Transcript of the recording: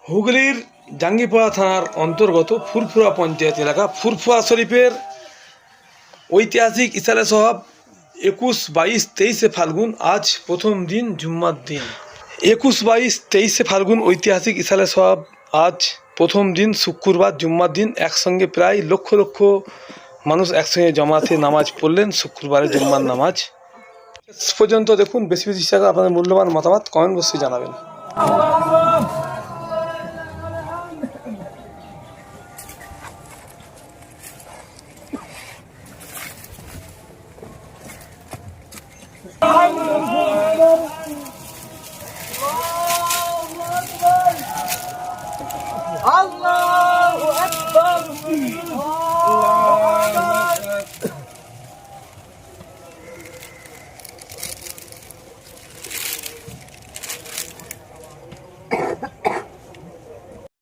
হুগলির জাঙ্গিপাড়া থানার অন্তর্গত ফুরফুরা পঞ্চায়েত এলাকা ফুরফুরা শরীফের ঐতিহাসিক ইসালে সহাব 21, 22, 23 ফাল্গুন আজ প্রথম দিন জুম্মার দিন। 21, 22, 23 ফাল্গুন ঐতিহাসিক ইসালে সহাব আজ প্রথম দিন শুক্রবার জুম্মার দিন। একসঙ্গে প্রায় লক্ষ লক্ষ মানুষ একসঙ্গে জমাতে নামাজ পড়লেন শুক্রবারের জুম্মার নামাজ। শেষ পর্যন্ত দেখুন। বেশি বেশি টাকা আপনাদের মূল্যবান মতামত কমেন্ট বক্সে জানাবেন। Allah